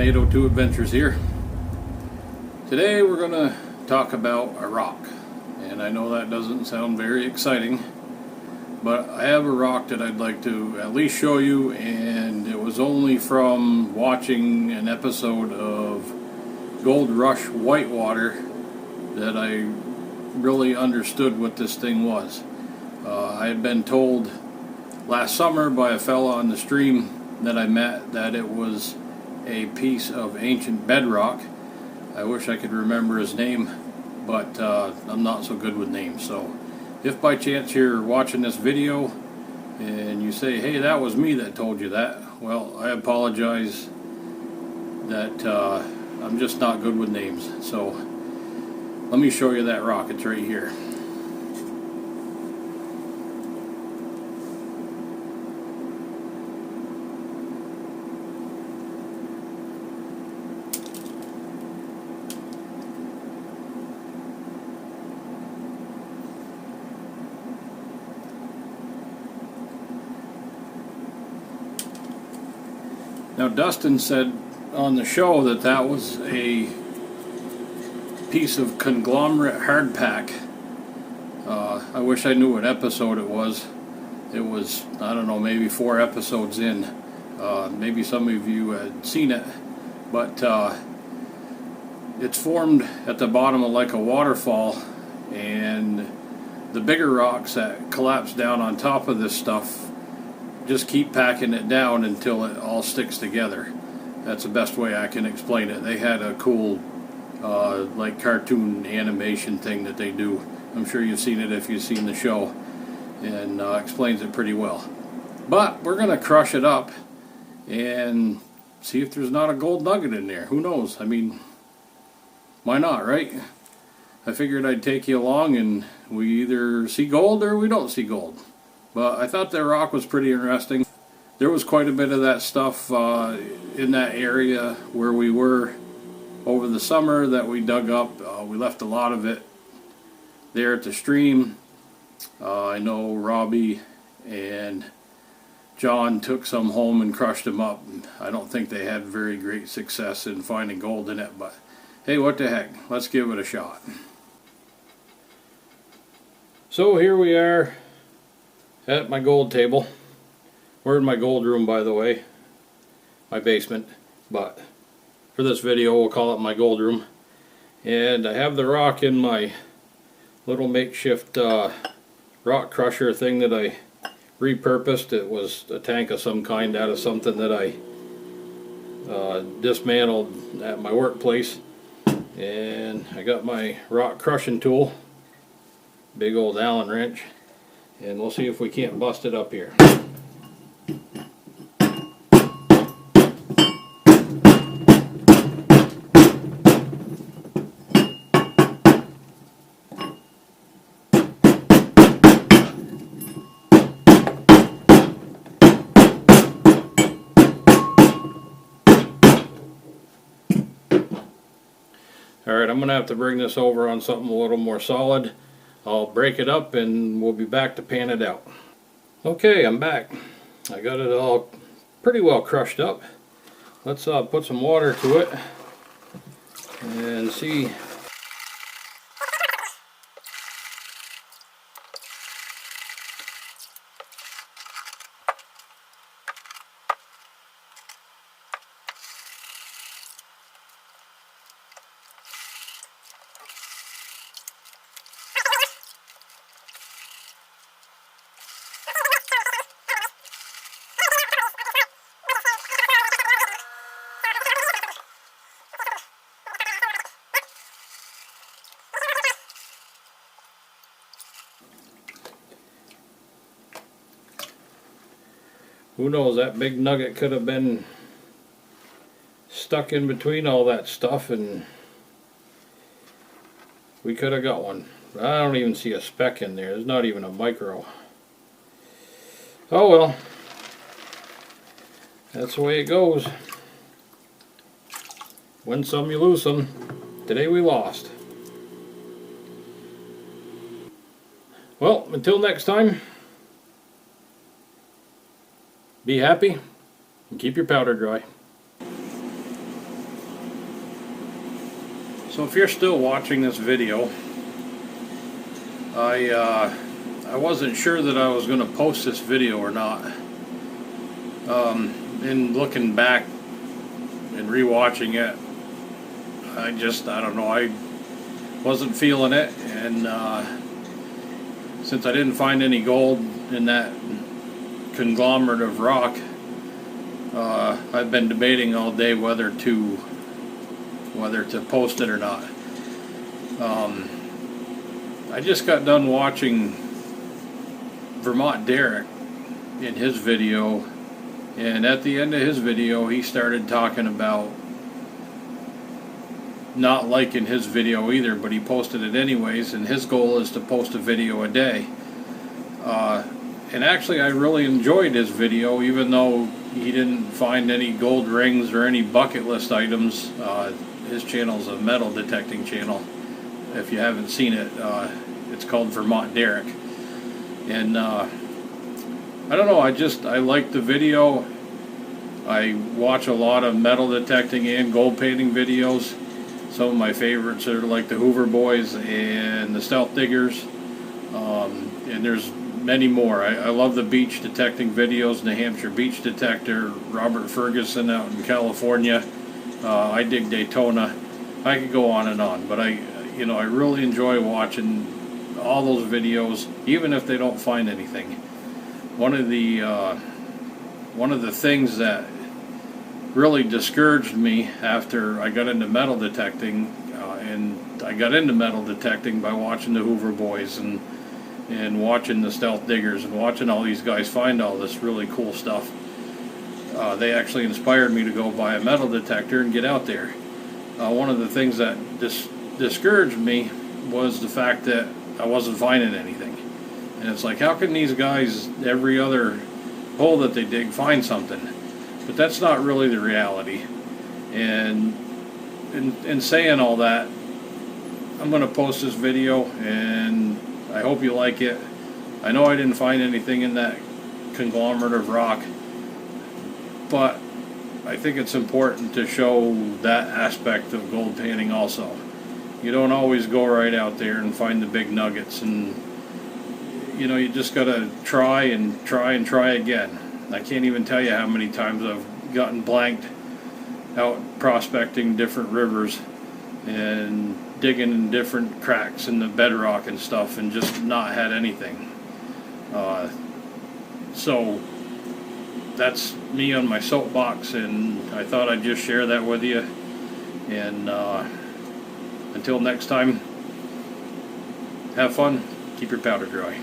Tomato 2 Adventures here. Today we're going to talk about a rock, and I know that doesn't sound very exciting, but I have a rock that I'd like to at least show you, and it was only from watching an episode of Gold Rush Whitewater that I really understood what this thing was. I had been told last summer by a fella on the stream that I met that it was a piece of ancient bedrock. I wish I could remember his name, but I'm not so good with names. So if by chance you're watching this video and you say, hey, that was me that told you that, well, I apologize that I'm just not good with names. So let me show you that rock. It's right here. Now, Dustin said on the show that that was a piece of conglomerate hardpack. I wish I knew what episode it was. It was, I don't know, maybe 4 episodes in. Maybe some of you had seen it, but it's formed at the bottom of like a waterfall, and the bigger rocks that collapse down on top of this stuff just keep packing it down until it all sticks together. That's the best way I can explain it. They had a cool like cartoon animation thing that they do. I'm sure you've seen it if you've seen the show, and explains it pretty well. But we're going to crush it up and see if there's not a gold nugget in there. Who knows? I mean, why not, right? I figured I'd take you along and we either see gold or we don't see gold. But I thought that rock was pretty interesting. There was quite a bit of that stuff in that area where we were over the summer that we dug up. We left a lot of it there at the stream. I know Robbie and John took some home and crushed them up. I don't think they had very great success in finding gold in it, but hey, what the heck, let's give it a shot. So here we are at my gold table. We're in my gold room, by the way, my basement, but for this video we'll call it my gold room. And I have the rock in my little makeshift rock crusher thing that I repurposed. It was a tank of some kind out of something that I dismantled at my workplace. And I got my rock crushing tool, big old Allen wrench, and we'll see if we can't bust it up here. Alright, I'm going to have to bring this over on something a little more solid. I'll break it up and we'll be back to pan it out. Okay, I'm back. I got it all pretty well crushed up. Let's put some water to it and see. Who knows, that big nugget could have been stuck in between all that stuff and we could have got one. I don't even see a speck in there. There's not even a micro. Oh well. That's the way it goes. Win some, you lose some. Today we lost. Well, until next time, be happy and keep your powder dry. So if you're still watching this video, I wasn't sure that I was going to post this video or not. In looking back and rewatching it, I don't know, I wasn't feeling it, and since I didn't find any gold in that conglomerate of rock, I've been debating all day whether to post it or not. I just got done watching Vermont Derek in his video, and at the end of his video he started talking about not liking his video either, but he posted it anyways, and his goal is to post a video a day. And actually I really enjoyed his video, even though he didn't find any gold rings or any bucket list items. His channel is a metal detecting channel. If you haven't seen it, it's called Vermont Derek. And I don't know, I like the video. I watch a lot of metal detecting and gold painting videos. Some of my favorites are like the Hoover Boys and the Stealth Diggers, and there's many more. I love the beach detecting videos, New Hampshire Beach Detector, Robert Ferguson out in California. I dig Daytona. I could go on and on, but I really enjoy watching all those videos, even if they don't find anything. One of the things that really discouraged me after I got into metal detecting, and I got into metal detecting by watching the Hoover Boys and watching the Stealth Diggers and watching all these guys find all this really cool stuff. They actually inspired me to go buy a metal detector and get out there. One of the things that discouraged me was the fact that I wasn't finding anything. And it's like, how can these guys, every other hole that they dig, find something? But that's not really the reality. And in saying all that, I'm going to post this video, and I hope you like it. I know I didn't find anything in that conglomerate of rock, but I think it's important to show that aspect of gold panning also. You don't always go right out there and find the big nuggets, and you just gotta try and try and try again. I can't even tell you how many times I've gotten blanked out prospecting different rivers and digging in different cracks in the bedrock and stuff, and just not had anything. So that's me on my soapbox, and I thought I'd just share that with you. And until next time, have fun, keep your powder dry.